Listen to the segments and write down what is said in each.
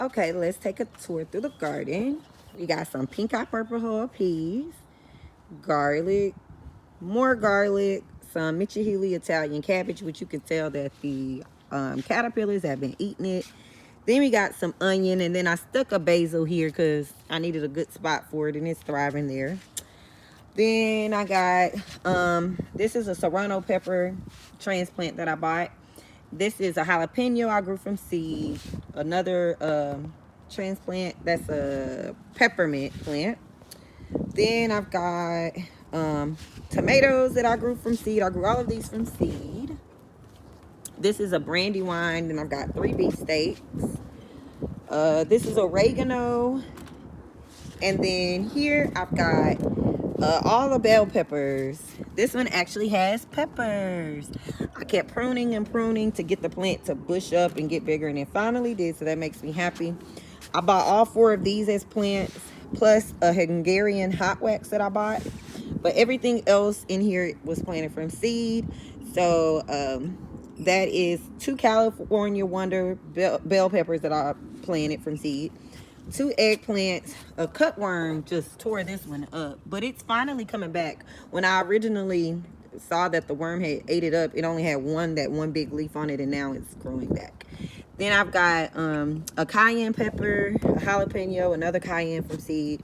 Okay, let's take a tour through the garden. We got some pink eye purple hull peas, garlic, more garlic, some Michihili Italian cabbage, which you can tell that the caterpillars have been eating it. Then we got some onion, and then I stuck a basil here because I needed a good spot for it, and it's thriving there. Then I got, this is a serrano pepper transplant that I bought. This is a jalapeno I grew from seed. Another transplant, that's a peppermint plant. Then I've got tomatoes that I grew from seed. I grew all of these from seed. This is a brandywine, and I've got 3 beefsteaks. This is oregano. And then here I've got all the bell peppers. This one actually has peppers. I kept pruning and pruning to get the plant to bush up and get bigger, and it finally did, so that makes me happy. I bought all 4 of these as plants, plus a Hungarian hot wax that I bought. But everything else in here was planted from seed. So that is 2 California Wonder bell peppers that I planted from seed. 2 eggplants. A cutworm just tore this one up, but it's finally coming back. When I originally saw that the worm had ate it up, it only had that one big leaf on it, and now it's growing back. Then I've got a cayenne pepper, a jalapeno, another cayenne from seed,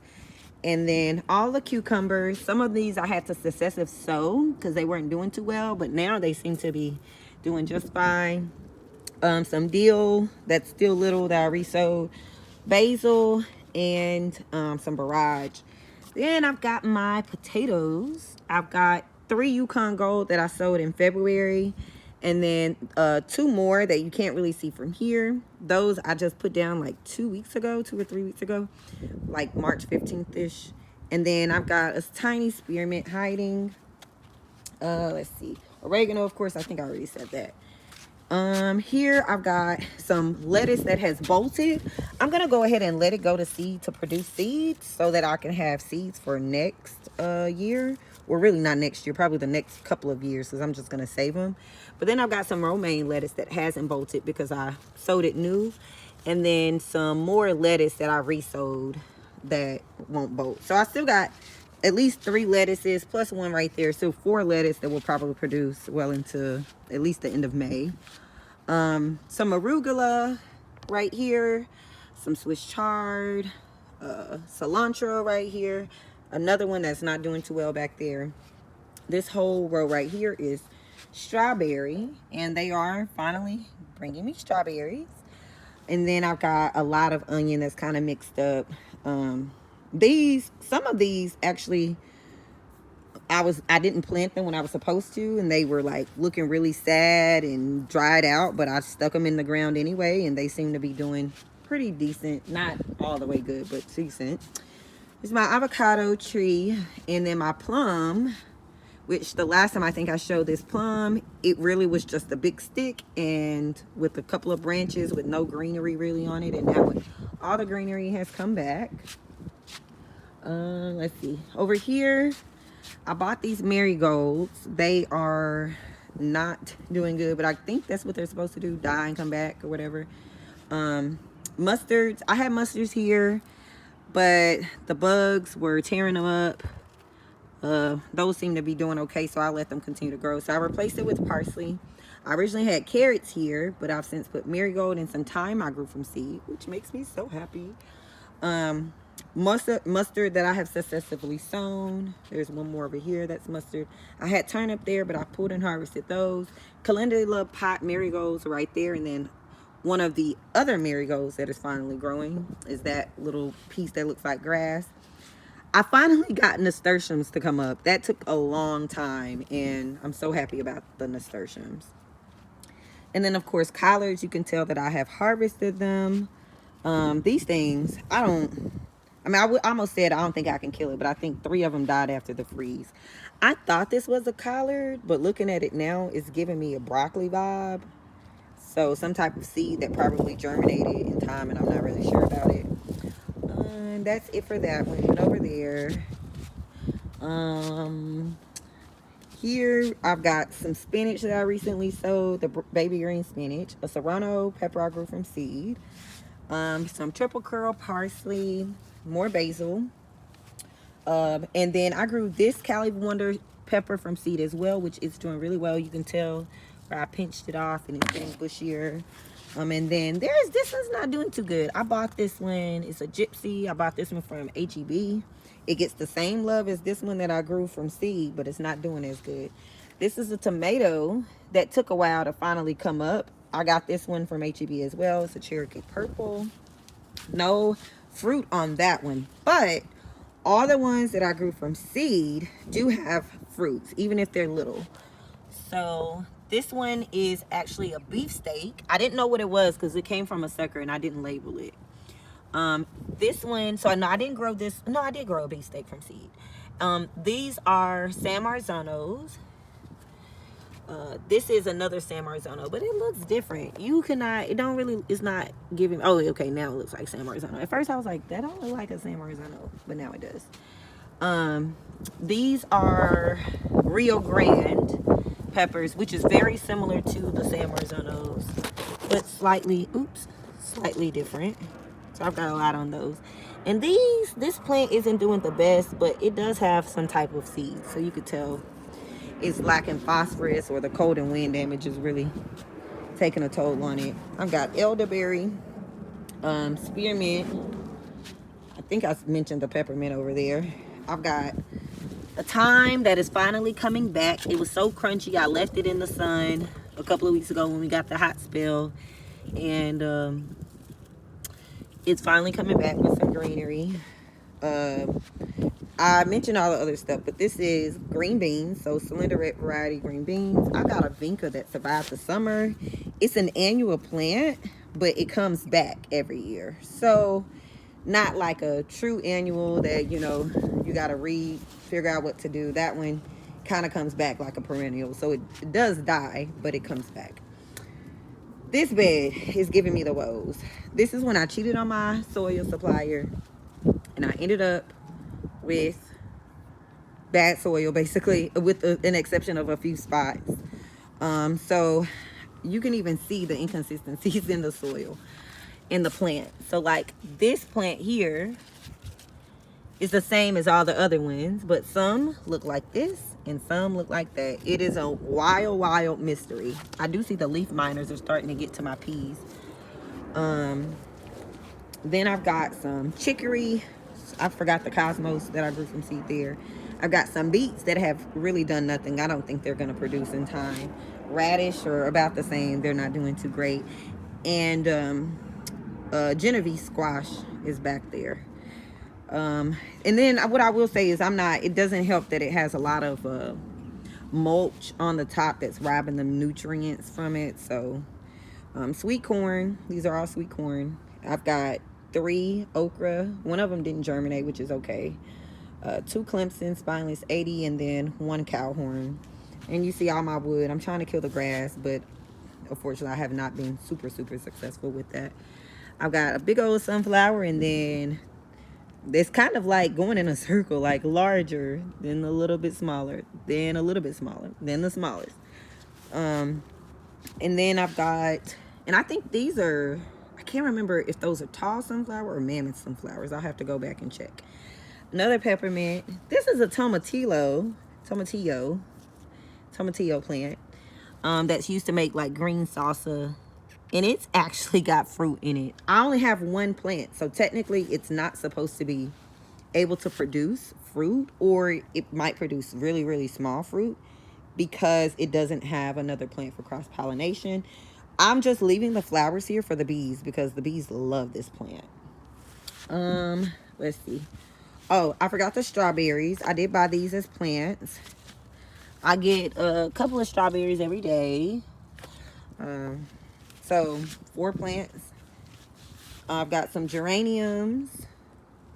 and then all the cucumbers. Some of these I had to successive sow because they weren't doing too well, but now they seem to be doing just fine. Some dill that's still little that I resowed, basil, and some barrage. Then I've got my potatoes. I've got 3 Yukon Gold that I sowed in February, and then 2 more that you can't really see from here. Those I just put down like 2 weeks ago, 2 or 3 weeks ago, like March 15th-ish. And then I've got a tiny spearmint hiding. Let's see. Oregano, of course, I think I already said that. Here I've got some lettuce that has bolted. I'm gonna go ahead and let it go to seed to produce seeds so that I can have seeds for next year. Well, really not next year, probably the next couple of years, because I'm just gonna save them. But then I've got some romaine lettuce that hasn't bolted because I sowed it new, and then some more lettuce that I resowed that won't bolt. So I still got at least 3 lettuces plus 1 right there, so 4 lettuce that will probably produce well into at least the end of May. Some arugula right here, some Swiss chard, cilantro right here, another one that's not doing too well back there. This whole row right here is strawberry, and they are finally bringing me strawberries. And then I've got a lot of onion that's kind of mixed up. Some of these actually, I didn't plant them when I was supposed to, and they were like looking really sad and dried out, but I stuck them in the ground anyway, and they seem to be doing pretty decent. Not all the way good, but decent. This is my avocado tree, and then my plum, which the last time I think I showed this plum, it really was just a big stick and with a couple of branches with no greenery really on it, and now all the greenery has come back. Let's see. Over here, I bought these marigolds. They are not doing good, but I think that's what they're supposed to do, die and come back or whatever. Mustards. I had mustards here, but the bugs were tearing them up. Those seem to be doing okay, so I let them continue to grow. So I replaced it with parsley. I originally had carrots here, but I've since put marigold and some thyme I grew from seed, which makes me so happy. Mustard that I have successfully sown. There's one more over here that's mustard. I had turnip there, but I pulled and harvested those. Calendula pot marigolds right there, and then one of the other marigolds that is finally growing is that little piece that looks like grass. I finally got nasturtiums to come up. That took a long time, and I'm so happy about the nasturtiums. And then, of course, collards. You can tell that I have harvested them. These things, I almost said I don't think I can kill it, but I think 3 of them died after the freeze. I thought this was a collard, but looking at it now, it's giving me a broccoli vibe. So some type of seed that probably germinated in time, and I'm not really sure about it. That's it for that one. And over there, here I've got some spinach that I recently sowed, the baby green spinach, a serrano pepper I grew from seed, some triple curl parsley, more basil. And then I grew this Cali Wonder pepper from seed as well, which is doing really well. You can tell where I pinched it off and it's getting bushier. And then this one's not doing too good. I bought this one. It's a gypsy. I bought this one from HEB. It gets the same love as this one that I grew from seed, but it's not doing as good. This is a tomato that took a while to finally come up. I got this one from HEB as well. It's a Cherokee Purple. No fruit on that one, but all the ones that I grew from seed do have fruits, even if they're little. So this one is actually a beefsteak. I didn't know what it was because it came from a sucker and I didn't label it. This one, so no, I didn't grow this. No, I did grow a beefsteak from seed. These are San Marzanos. This is another San Marzano, but it looks different. You cannot, it don't really, it's not giving, oh, okay, now it looks like San Marzano. At first I was like, that don't look like a San Marzano, but now it does. These are Rio Grande peppers, which is very similar to the San Marzanos, but slightly different. So I've got a lot on those. And this plant isn't doing the best, but it does have some type of seed, so you could tell it's lacking phosphorus, or the cold and wind damage is really taking a toll on it. I've got elderberry, spearmint. I think I mentioned the peppermint over there. I've got the thyme that is finally coming back. It was so crunchy, I left it in the sun a couple of weeks ago when we got the hot spell, and it's finally coming back with some greenery. I mentioned all the other stuff, but this is green beans, so Cylinder Red variety green beans. I got a vinca that survived the summer. It's an annual plant, but it comes back every year. So not like a true annual that, you know, you got to figure out what to do. That one kind of comes back like a perennial. So it does die, but it comes back. This bed is giving me the woes. This is when I cheated on my soil supplier, and I ended up with bad soil, basically, with an exception of a few spots. So you can even see the inconsistencies in the soil, in the plant. So like this plant here is the same as all the other ones, but some look like this and some look like that. It is a wild mystery. I do see the leaf miners are starting to get to my peas. Then I've got some chicory. I forgot the cosmos that I grew from seed there. I've got some beets that have really done nothing. I don't think they're going to produce in time. Radish are about the same. They're not doing too great. And Genovese squash is back there. And then what I will say is it doesn't help that it has a lot of mulch on the top that's robbing the nutrients from it. So sweet corn. These are all sweet corn. I've got 3 okra. One of them didn't germinate, which is okay. 2 Clemson spineless 80, and then 1 cow horn. And you see all my wood. I'm trying to kill the grass, but unfortunately I have not been super successful with that. I've got a big old sunflower, and then it's kind of like going in a circle, like larger, then a little bit smaller, then a little bit smaller, then the smallest. And then I've got, and I think these are, I can't remember if those are tall sunflower or mammoth sunflowers. I'll have to go back and check. Another peppermint. This is a tomatillo plant that's used to make like green salsa, and it's actually got fruit in it. I only have 1 plant, so technically it's not supposed to be able to produce fruit, or it might produce really small fruit because it doesn't have another plant for cross-pollination. I'm just leaving the flowers here for the bees because the bees love this plant. Let's see. Oh, I forgot the strawberries. I did buy these as plants. I get a couple of strawberries every day. So 4 plants. I've got some geraniums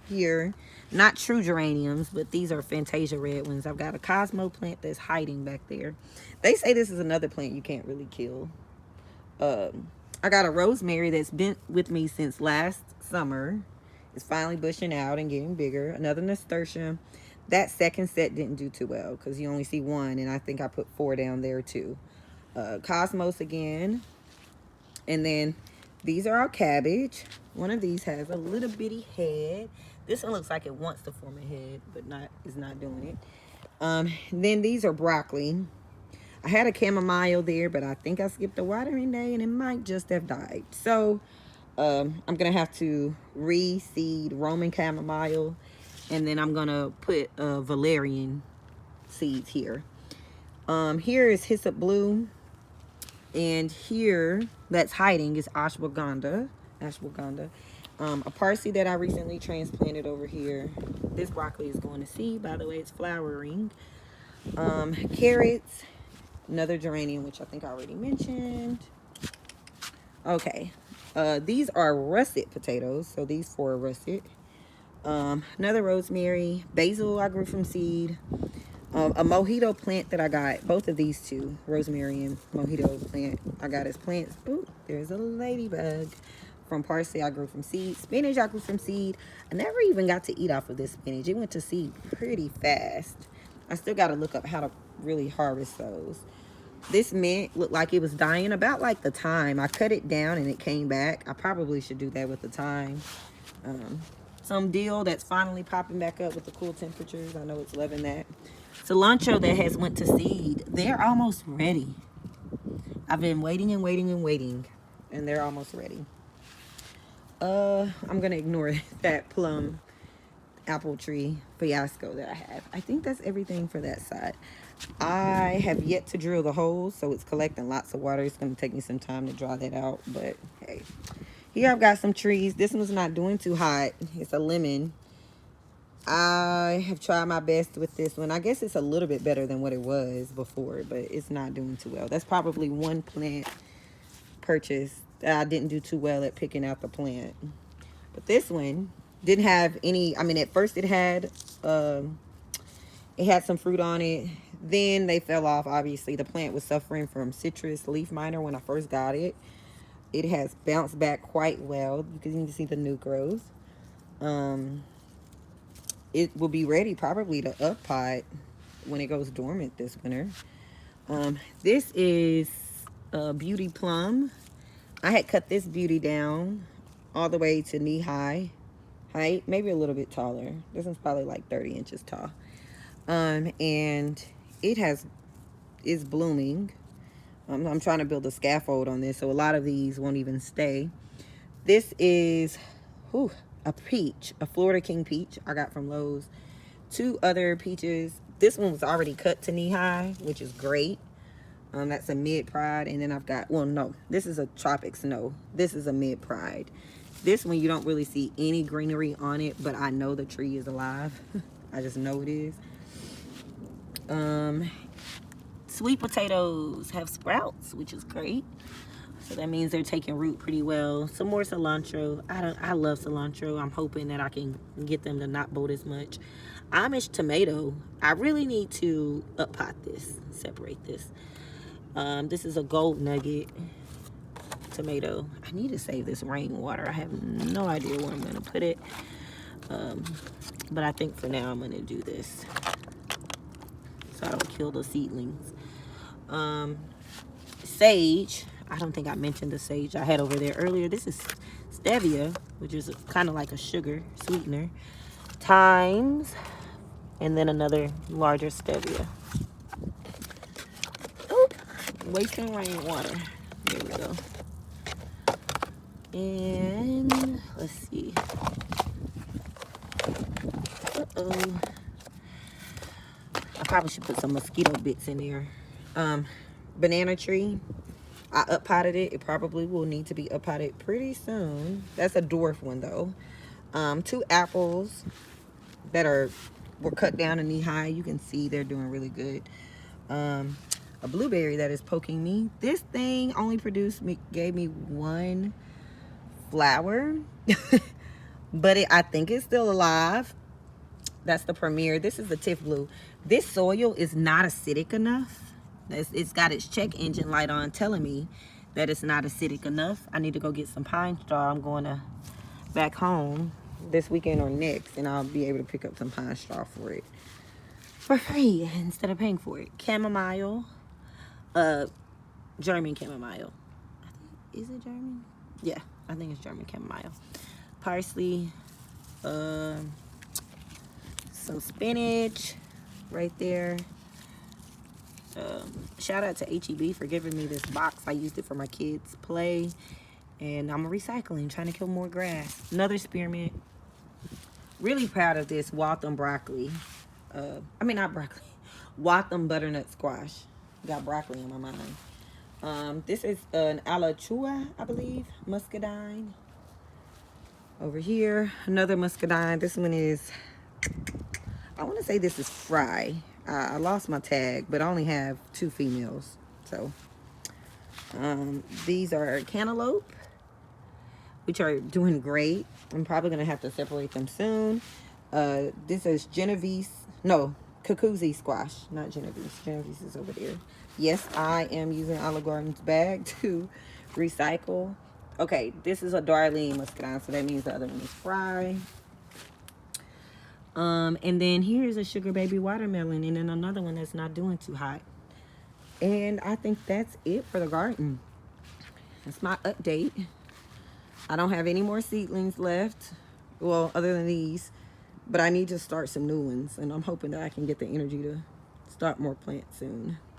here. Not true geraniums, but these are Fantasia red ones. I've got a Cosmo plant that's hiding back there. They say this is another plant you can't really kill. I got a rosemary that's been with me since last summer. It's finally bushing out and getting bigger. Another nasturtium. That second set didn't do too well because you only see 1, and I think I put 4 down there too. Cosmos again. And then these are our cabbage. One of these has a little bitty head. This one looks like it wants to form a head, but is not doing it. Then these are broccoli. I had a chamomile there, but I think I skipped a watering day and it might just have died. So I'm gonna have to reseed Roman chamomile, and then I'm gonna put valerian seeds here. Here is hyssop blue, and here that's hiding is ashwagandha. A parsley that I recently transplanted over here. This broccoli is going to seed, by the way. It's flowering. Carrots, another geranium, which I think I already mentioned. Okay, these are russet potatoes, so these 4 are russet. Another rosemary, basil I grew from seed. A mojito plant that I got, both of these two, rosemary and mojito plant, I got as plants. Ooh, there's a ladybug. From parsley I grew from seed. Spinach I grew from seed. I never even got to eat off of this spinach. It went to seed pretty fast. I still got to look up how to really harvest those. This mint looked like it was dying about like the thyme. I cut it down and it came back. I probably should do that with the thyme. Some dill that's finally popping back up with the cool temperatures. I know it's loving that. Cilantro that has went to seed. They're almost ready. I've been waiting and waiting and waiting, and they're almost ready. I'm gonna ignore that plum apple tree fiasco that I have. I think that's everything for that side. I have yet to drill the holes, so it's collecting lots of water. It's gonna take me some time to dry that out, but hey. Here I've got some trees. This one's not doing too hot. It's a lemon. I have tried my best with this one. I guess it's a little bit better than what it was before, but it's not doing too well. That's probably one plant purchase that I didn't do too well at picking out the plant. But this one didn't have any, I mean, at first it had some fruit on it. Then they fell off, obviously. The plant was suffering from citrus leaf miner when I first got it. It has bounced back quite well. You can even see the new growth. It will be ready probably to up pot when it goes dormant this winter. This is a beauty plum. I had cut this beauty down all the way to knee high height, maybe a little bit taller. This one's probably like 30 inches tall. And it is blooming. I'm trying to build a scaffold on this, so a lot of these won't even stay. This is a peach, a Florida King peach I got from Lowe's. 2 other peaches. This one was already cut to knee high, which is great. That's a mid pride, and then I've got, well, no, this is a tropic snow. This is a mid pride. This one you don't really see any greenery on it, but I know the tree is alive. I just know it is. Sweet potatoes have sprouts, which is great. So that means they're taking root pretty well. Some more cilantro. I love cilantro. I'm hoping that I can get them to not bolt as much. Amish tomato. I really need to up pot this, separate this. This is a gold nugget tomato. I need to save this rainwater. I have no idea where I'm gonna put it. But I think for now I'm gonna do this, so I don't kill the seedlings. Sage. I don't think I mentioned the sage I had over there earlier. This is stevia, which is kind of like a sugar sweetener. Thymes, and then another larger stevia. Oop, wasting rainwater. There we go. And let's see. Uh-oh. I probably should put some mosquito bits in there. Banana tree. I up potted it. It probably will need to be up potted pretty soon. That's a dwarf one though. 2 apples that were cut down to knee high. You can see they're doing really good. A blueberry that is poking me. This thing only gave me 1 flower, but I think it's still alive. That's the Premier. This is the Tiff Blue. This soil is not acidic enough. It's got its check engine light on telling me that it's not acidic enough. I need to go get some pine straw. I'm going to back home this weekend or next, and I'll be able to pick up some pine straw for it for free instead of paying for it. Chamomile, German chamomile. Is it German? Yeah, I think it's German chamomile. Parsley, some spinach right there. Shout out to HEB for giving me this box. I used it for my kids' play, and I'm recycling, trying to kill more grass. Another spearmint. Really proud of this Waltham broccoli. I mean, not broccoli. Waltham butternut squash. Got broccoli in my mind. This is an Alachua, I believe, muscadine. Over here, another muscadine. This one is, I want to say this is Fry. I lost my tag, but I only have 2 females. So, these are cantaloupe, which are doing great. I'm probably going to have to separate them soon. This is Kakuzi squash, not Genovese. Genovese is over there. Yes, I am using Olive Garden's bag to recycle. Okay, this is a Darlene muscadine, so that means the other one is Fry. And then here's a Sugar Baby watermelon, and then another one that's not doing too hot. And I think that's it for the garden. That's my update. I don't have any more seedlings left, well, other than these, but I need to start some new ones, and I'm hoping that I can get the energy to start more plants soon.